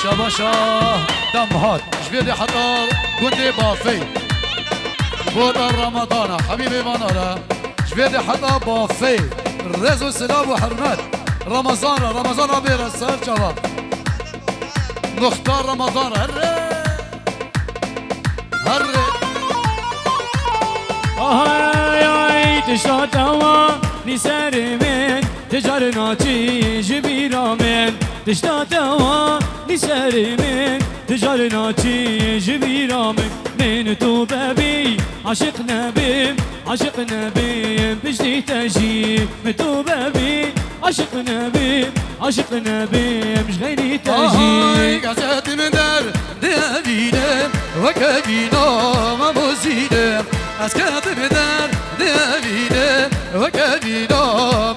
شباشا دمهات جبيدي حتى قندي بافي بودا رمضان حبيبي منارا جبيدي حتى بافي رزو سلام وحرمات رمضان بير السر شباب نختار رمضان هري آهای تشتاوا نسر من تجارنا چی جبیرا من تشتاوا نسر من تجارنا چی جبیرا من تو ببی عاشق نبیم بجدی تجی من تو ببی عاشق نبیم مش غيري تجي قصت من در دبينم وكبينا ما مزيدم اسكت من در دبينم وكبينا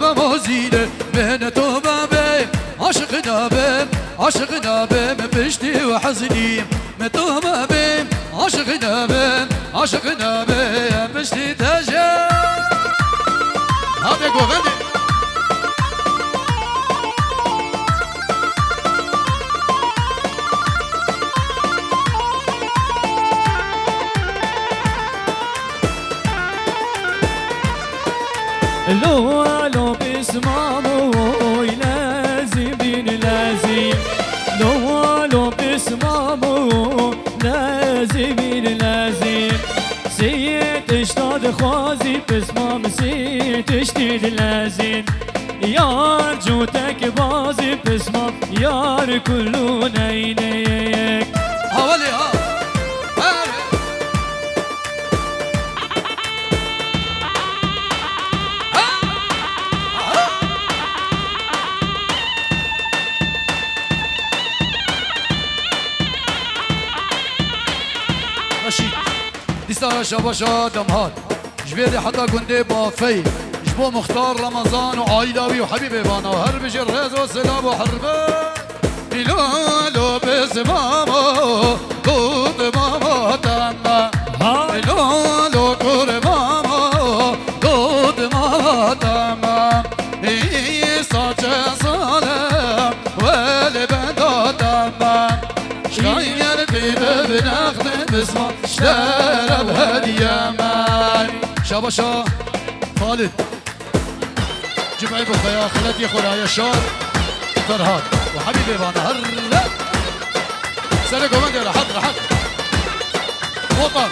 ما مزيدم من تو بابي عاشق نبم بجدي وحزني من تو بابي عاشق نبم بجدي تجي هذا غوغندي لو بسمامو لازم لو بسمامو لازم سيت اشتاد خوازي بسمام سيت اشتاد لازم يار جوتك بازي بسمام يار كلو نينيك حوالي ديسا شباشا دمهات جبيدي حتى قندي بافي جبو مختار رمضان وعايلاوي وحبيبي بانا وهرب جرز وسلام وحربة لولو بزمامو قود ماما تما لولو قود ماما قود ماما تما إيسا جزالم والبدا تما شغير بيبه بنخدم بسمه اشترى بهدية معي شاباشا خالد جمعي بخيا خلتي خلايا شار فرهاد وحبيبي بانا هلا سلك ومندي راحت وطن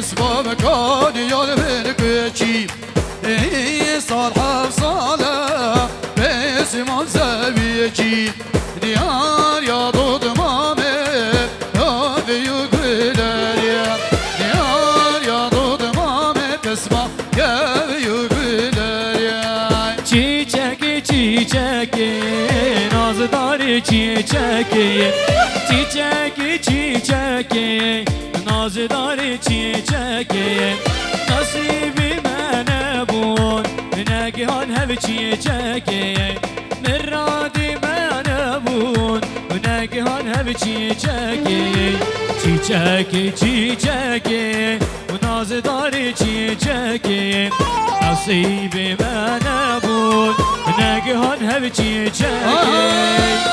بابكان يا البركشي صار حفصالة باسم زبيكي ديار يا ضد مامي هذي يقبلاريا ديار يا ضد مامي تسمع يا يقبلاريا چیچکی نازداری چیچکی نازداری چیچکی نصیبی من بون نگهان هف چیچکی مرادی من بون نگهان هف چیچکی نازداری چیچکی نصیبی من بون نگهان هف چیچکی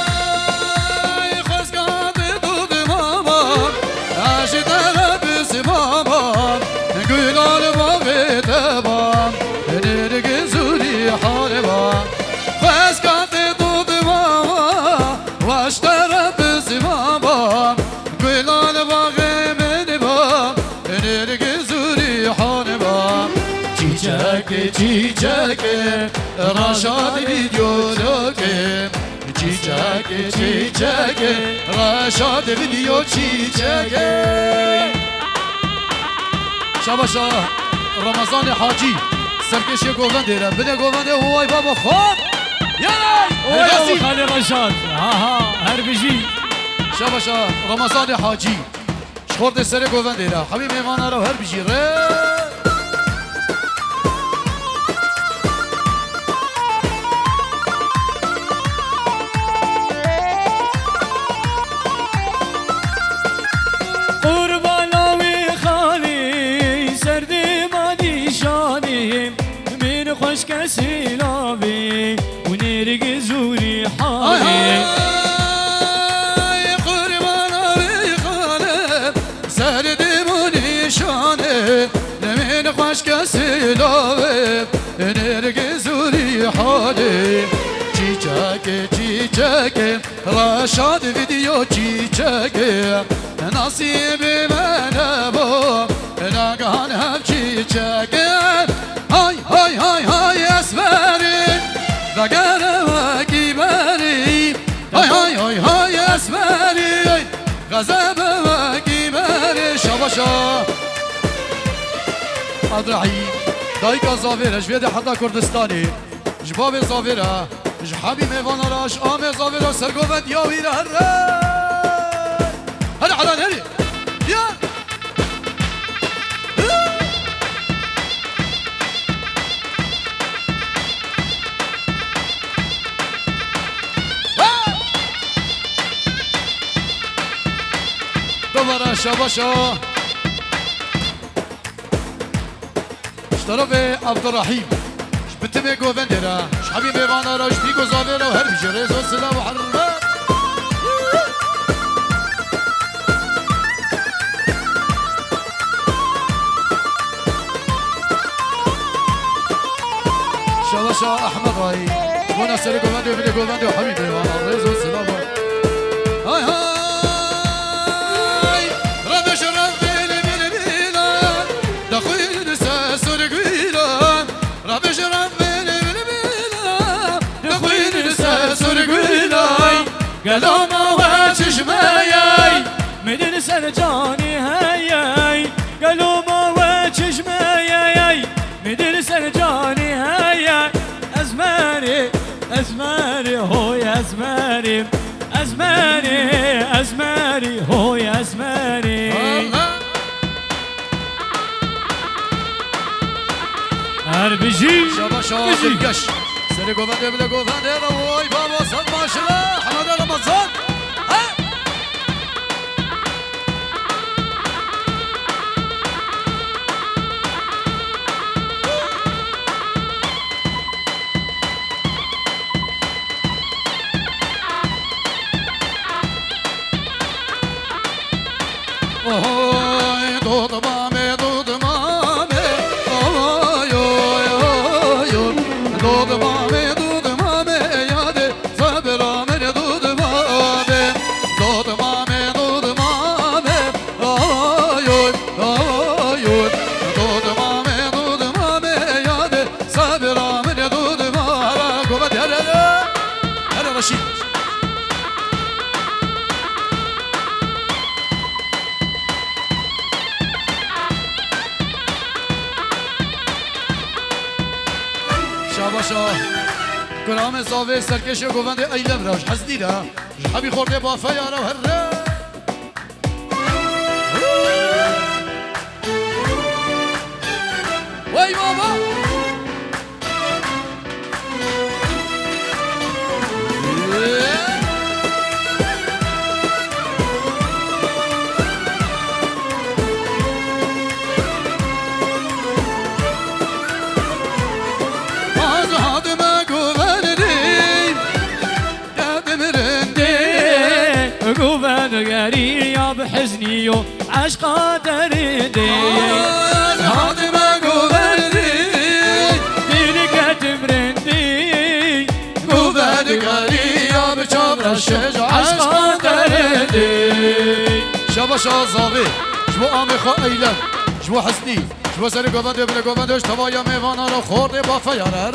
چیچک راشاد ویدیو لکه چیچک چیچک رشاد ویدیو چیچک شباشا رمضان حاجی سرکش گوونده را بده گوونده وای بابا خواب یعنی اوه خالی رشاد ها هر بجی شباشا رمضان حاجی شخورد سر گوونده را حبیب ایمان را هر بجی ره سيلابي ونرق زوري حالي قربانا بخالب سرد مني شاني لمن خشك سيلابي نرق زوري حالي چیچک چیچک رشاد ویدیو چیچک نصیب من با نگهان هم چیچک های های های های اسمری دگر وکی بری های های های های اسمری غضب وکی بری شباشا عبدالرحیم دایکا زاویرش ویده حتی کردستانی جباب زاویره جحابی میوان راش آم زاویره سرگوبت یا ویره هر حلان هری یا دوباره شباشا اشترف عبدالرحیم بتمي گووندرا شحبی میوانا راش بیگو زاویرا و هر بیجه ریزا سلا و حرمه شباشا احمد رای بونا سر گوونده و بده گوونده و حبی میوانا ریزا سلا و های های قلوما وچشمایی مدن سر جانی هیای قلوما وچشمایی مدن سر جانی هیای ازماری ازماری هوی ازماری ازماری ازماری هوی ازماری هر بجی شباشا سرگش سر گوونده بده گوونده وای بابا صد ماشالله حمد رمضان اوه دود مامه دود مامه اوه دود مامه دود مامه یاده صبر من دود مامه دود مامه دود مامه اوه دود مامه دود مامه یاده صبر من دود مامه قوت هلا رشید شاباشا گرام زاوی سرکش گوونده ایلم راش حزدی دا حبی خورده با فیارا و هر وای بابا قوبان يا بحزني عشقا تردي هذا ما قوبندي دينك تمرندي قوبان يا بشابر الشجع عشقا تردي شباشا زاوي شبو آمي خو ايلم شبو حسني شبو سري قوبندي بلا قوبندي اشتبايا ميوانا را خورده با فيار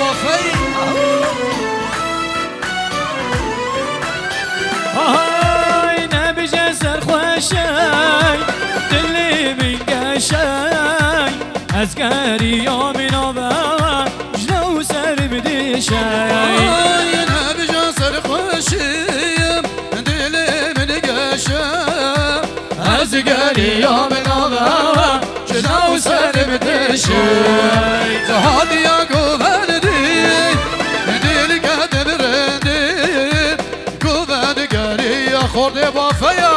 بافي هاي نبي جسر خوشي دلي من قشاي أزقاري يومي نوبا جلو سر بديشاي انا بجسر خوشيم دلي من قشا ازقاري يوم نوبا جنو سر بديشاي هادي يا قوبان دي دل قد برندي قوبان قاري يا خورد بافيا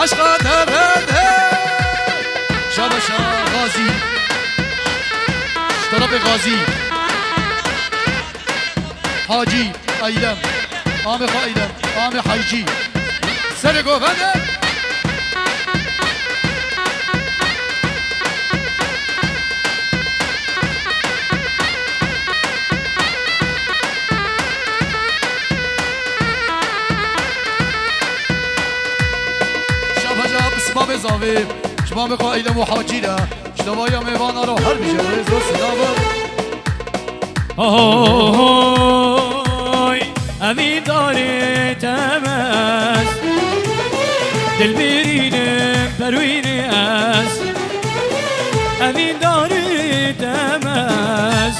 عشقا تبردي شابشا غازي اشتراب غازي حاجی ایلم آم خایلم آم حیجی سر گوهنده شبه بسباب زاوی شباب خایلم و حاجی را شدوایا میوانا رو هر بیشه رزو سنابر هاي أبي داري تماس دل برينم برويني أس أبي داري تماس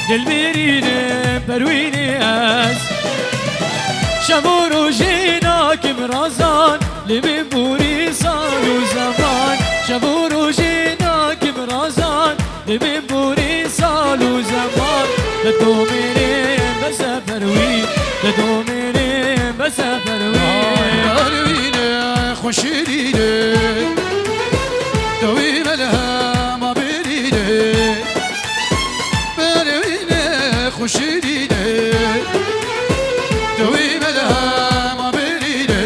دل برينم برويني أس شبور جيناك مرازان لبي بوري صار زمان شبور جيناك مرازان لبي بوري سال و زمان لدو میریم بسفروی لدو میریم بسفروی بروینه خوشیدیده دوی ملها ما بریده بروینه خوشیدیده دوی ملها ما بریده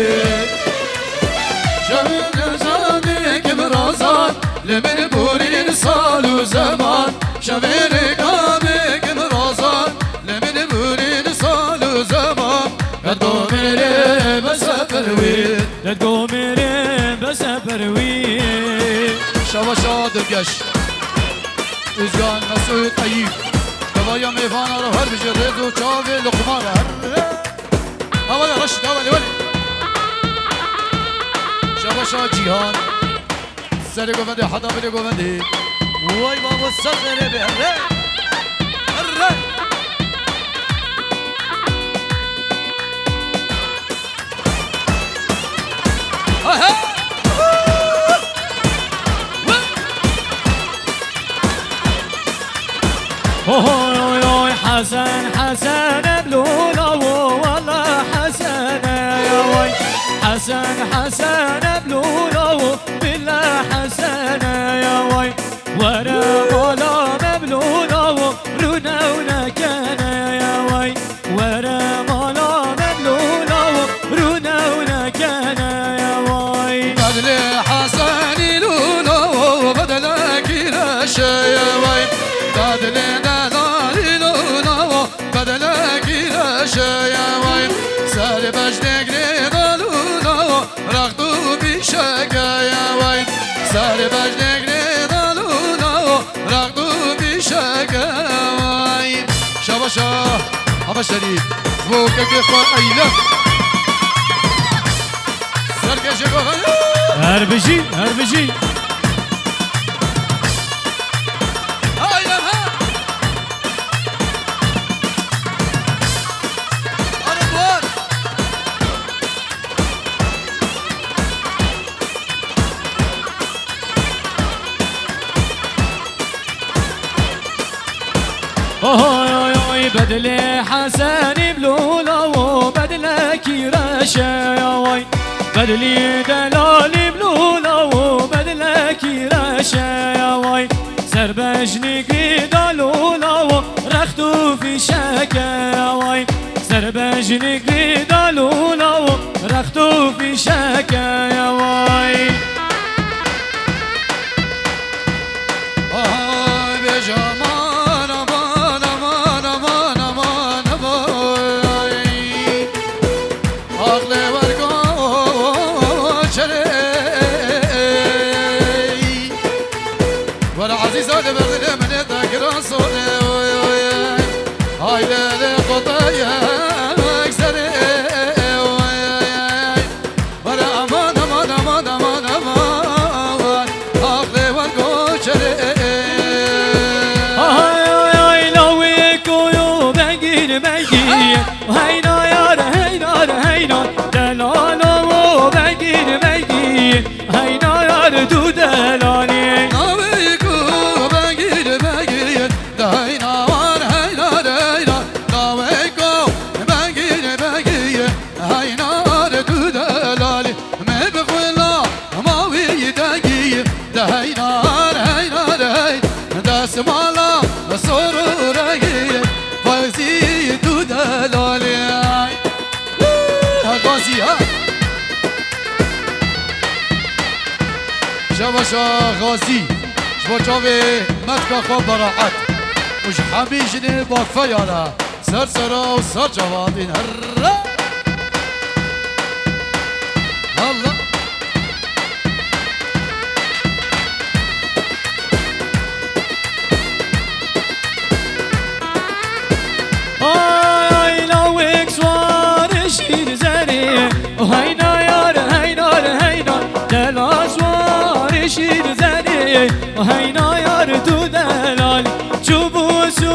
شبه زاده که برازان لمن بورین سال و زمان شبه رقابه که برازان لمن بورین سال و زمان لدو میره بسفروی لدو میریم بسفروی شوا شاد گش ازگان مسعود ایوب دوایا میوانا رو هر بجه رز و چاوی لقما رو هر اولی رشد اولی ولی شوا شاد جیهان سر گوونده حدا بده گوونده وای بابا صدره به هره هره هاي حسن حسن بلولا والله حسن يا وي حسن حسن بلولا بالله حسن يا وي ورا ولا مبلولا رونا ونكان يا وي ورا ولا مبلولا رونا ونكان يا وي بدل حسني لولو بدلك رشا يا وي بدل دلالي لولو بدلك رشا يا وي سر بجنك لولو رغدو بشكا يا وي سر بجنك لولو رغدو بشكا وي شباشا أبا شريف فوقك إخوان أيلم سرقة شكوها هربجي هربجي هاي بدل حسن بلولا وبدلك رشا يا وي بدلي دلال بلولا وبدلك رشا يا وي سربجنك دلولا رختو في شكا يا وي سربجنك دلولا رختو في شكا يا وي ولا عزيز هذا بغير من ذاكر صوني جمالا سروري فازي دلالي غازي ها شباشا غازي شباشاوي متكا خواب براحت وش حبيجني باكفيانا سر سرا و سر جوادين هرّا الله آی لوک سوار شیر زری هینا یار هینا دلا سوار شیر زری هینا یار تو دلال چوبوسو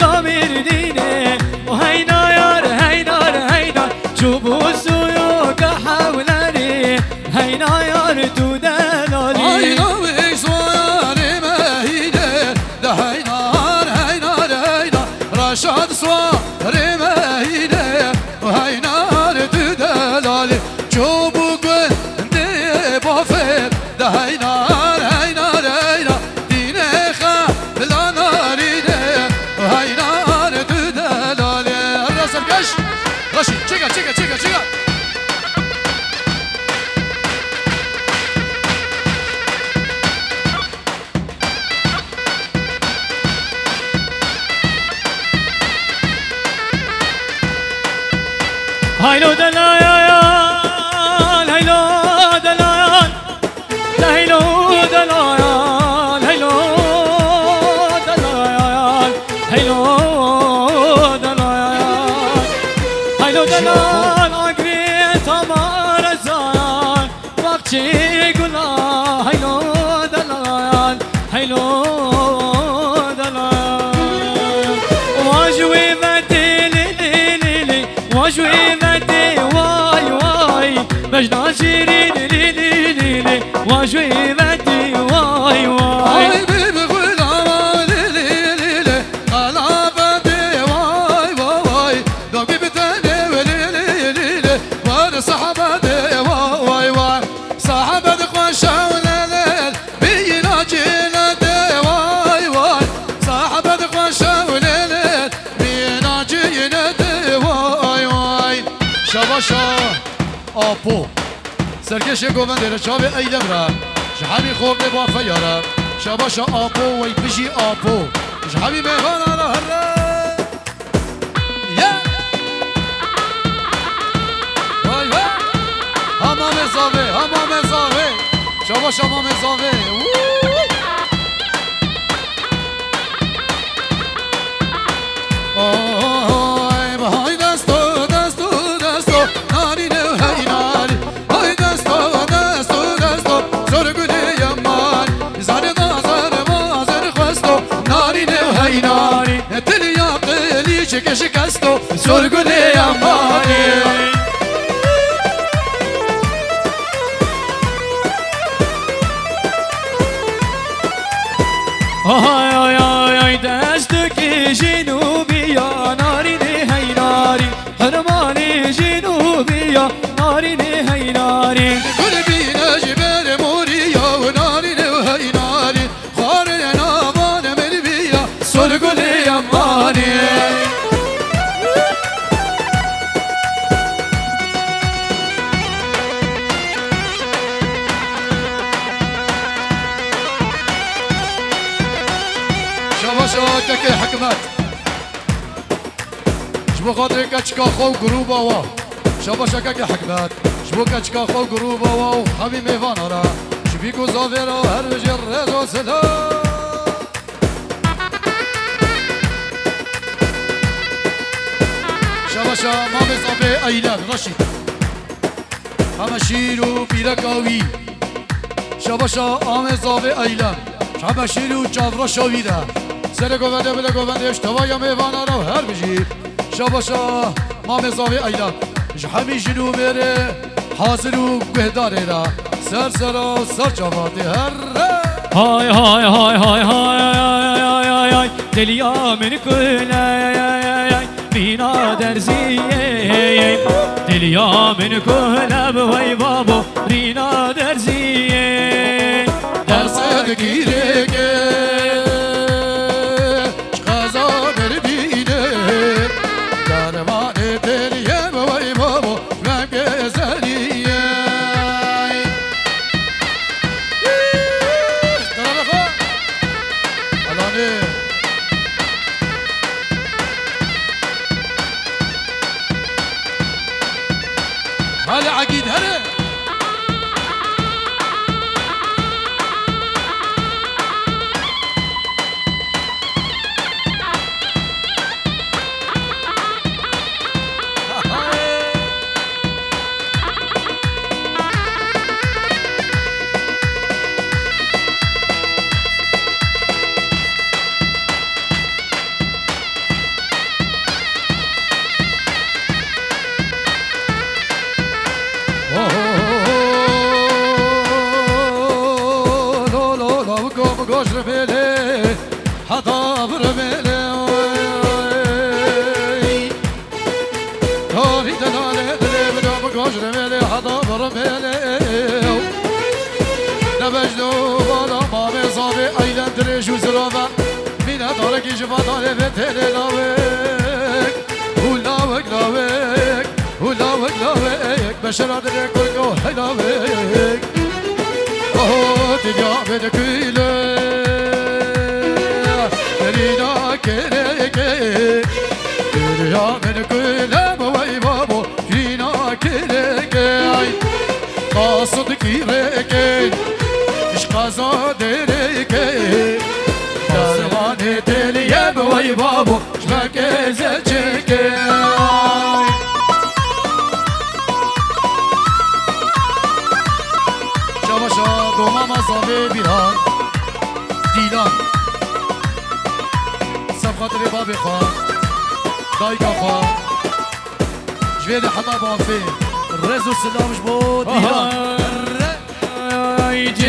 کامیر دینه هینا یار هینا چوبوسو که حولری هینا یار تو دلالی آی لوک سوار مهینه ده هینار رشاد سوار مهینه هینار تو دلالی چوبو گنده بافر ده هینار دینه خبلا نارینه هینار تو دلالی راسل کش راشی چگا هيلو دلايان هيلو دلايان هيلو دلايان هيلو دلايان هيلو دلايان هيلو دلايان اقري تمار الزايان وقتي قلا هيلو دلايان هيلو دلايان واجوي واجوي بجنا شيرين ليلي واجوي مدي واي اي بيبي غلا ليلي على بدي واي دوبي بتاني وليلي وانا صحبتي واي صحبتي خوشة وليل بينا جينا واي صحبتي خوشة وليل بينا جينا واي شباشا آپو سرکش گوونده را چاوه ایلم را شحبی خوب با فیارم شباش آپو وی بشی آپو شحبی میخوانا را هر وای همام زاوه شباش همام زاوه بهای دستو نارینه هیناری های دستو زور گونه یمان زار مازر خواستو نارینه هیناری تلی یا قلی شکستو زور گونه یمانی آی دستکی جنوبی یا نارینه هیناری حرمانی جنوبی یا نارینه هیناری گل بینه جبر موری یا نارینه هیناری خار نابان من بیا سر گل یمانی شباشا که حکمت شبو خاطر کچکا خو گروبا وا شباشا که حکمت شبو کچکا خو گروبا وا و خبی میوان را شبی کو زاویرا هر وجه رضا سلا شباشا ما بزاوی ایلان رشید همه شیر و بیرکاوی شباشا آم زاوی ایلان همه شیر و چاورا شاویده سر گوونده بله گوونده اشتوای میوان را هر بجی شباشا ما مزاوی ایلان همی جنو میره حاضر و گهداره را سر سر جواده هر های های های های های های دلیا من کله بینا درزیه دلیا من کله بوی بابو رینا درزیه درس گیره که بگوش ربیلی حدا بربیلی داری دلاله دلی بدا بگوش ربیلی حدا بربیلی نبجدو بالا ما بزابي ايلان دريش وزرافة مينا دارك يجفا داري بتهلي لاوك ولاوك لاوك ولاوك لاوك بشرا دريك ورقو هلاوك اوه دنيا بدكيلة درينا كيريكي دنيا بدكيلة بواي بابو فينا كيريكي قاصد كيريكي قضا دريكي درواني تلي بوي بابو شبك زجكي شباشا دوما مصابي بيران ديلان سبخاطري بابي خواه دايكا خواه جويد حما بانفين الرزو السلامش بو ديلان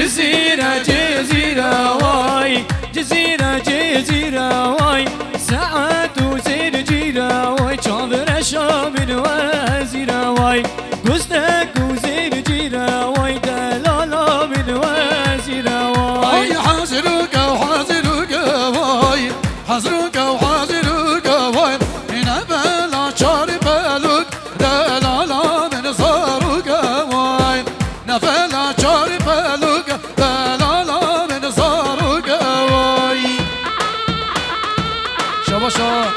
جزيرة جزيرة واي جزيرة جزيرة واي ساعات وزين جيرة واي شاطر شامن وزيرة واي قصدك وزين جيرة واي دلالة من وزيرة واي حاضرك وحاضرك واي حاضرك وحاضرك واي هنا بلا شاري بالك دلالة من صارك واي نفلا شاري بالك دلالة من صارك واي شباشا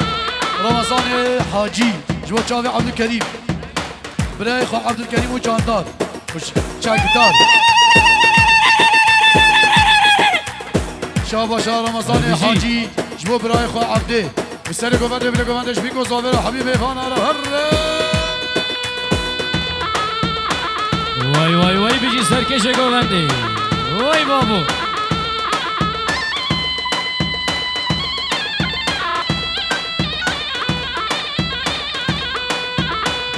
رمضان حاجي جو شافي عبد الكريم براي خو عبد الكريم وجاندار وشاكدار شباشا رمضان حاجي جو براي خو عبده وسر گوونده بله گووندش بیگو زاور حبیب ایفان هر وای وای وای بيجي سركش گووندی وای بابو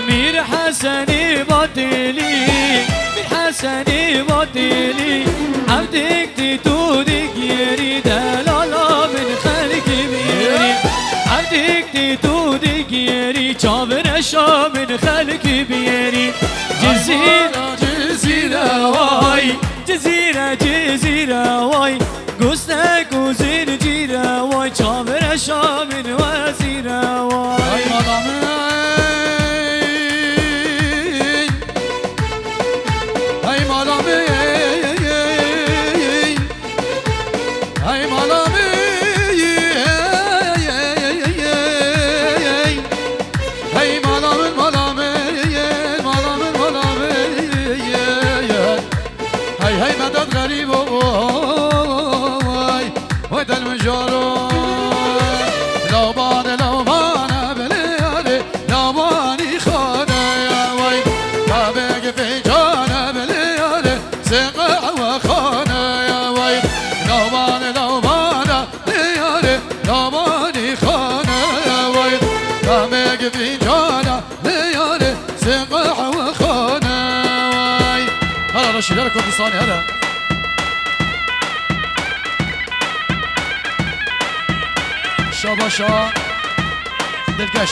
مير حسني باطلي مير حسني باطلي عبدك تتودك يري دلالا من خلق بيري عبدك تتودك يري شابر شا من خلق بيري جزيرة جزيرة واي جزيرة جزيرة واي قصدك وزين جيرة واي شابر شا من وزيرة واي هاي مدد غريب واي ويد المجارو لوبان لوبان بليالي لوباني خانة يا واي كابك في جانا بليالي سقع وخانة يا واي لوبان لوبان بليالي لوباني خانة يا واي كابك في جانا بليالي سقع وخانة هلا رشيد هلا كردستاني هلا شاباشا دلكش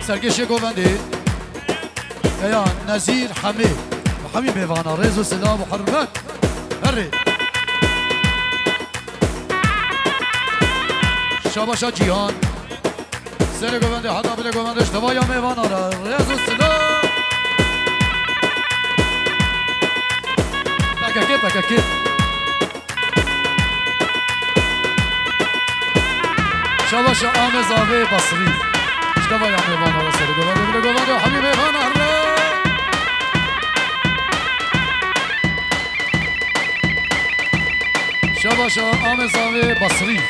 سركش گووندی يا نزير حميد وحميد بيفانا ريزو سلام وحرمت هري شاباشا جيهان سر گووندی حدا بله گووندش دوايا ميفانا ريزو سلام Pakakit. Şabaşa Ahmet abi Basri. İşte var ya meyvan arası. Gövende Habib meyvan arası. Şabaşa Ahmet abi Basri.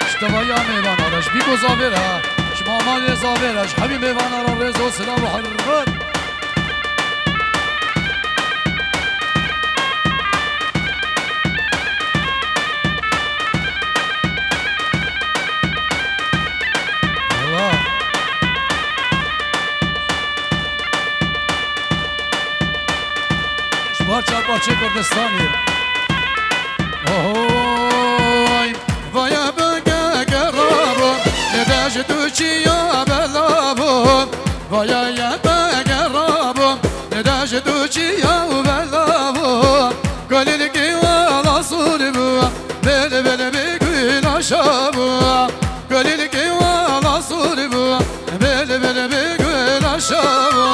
İşte var ya meyvan arası. Bir göz abi ha. Şmamal zaver. Habib meyvan arası. Selam harrat. Parça Kurdistani Oy, vaya böge gerabo, ne deje duçi ya belabo. Vaya ya böge rabo, ne deje duçi ya belabo. Kalil ki wala surbu, bele bele bir gün aşabu. Kalil ki wala surbu, bele bele bir gün aşabu.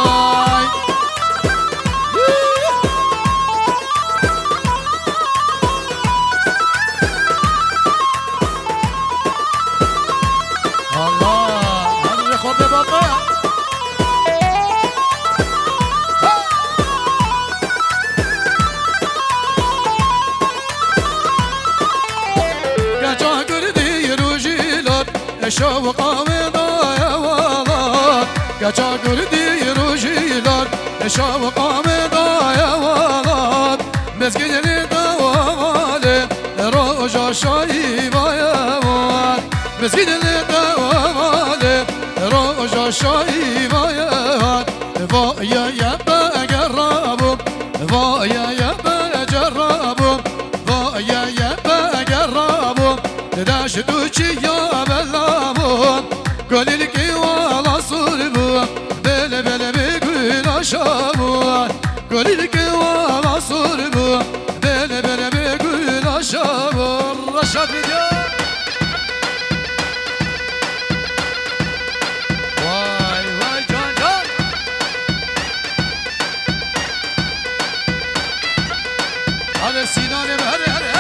شوق مضايا والله كجا قردي رجيلان شوق مضايا والله مسجد الدوامالي رجا شايبا يا وال مسجد الدوامالي رجا شايبا يا وال فايا يا بجربو فايا يا بجربو فايا يا بجربو داش دوچي يا بلامون قليل كي ولا صربو بلا بلا بيقول اشامون قليل كي ولا صربو بلا بلا بيقول اشامون رشا فيديو واي واي جان جان هذا سيناني هذا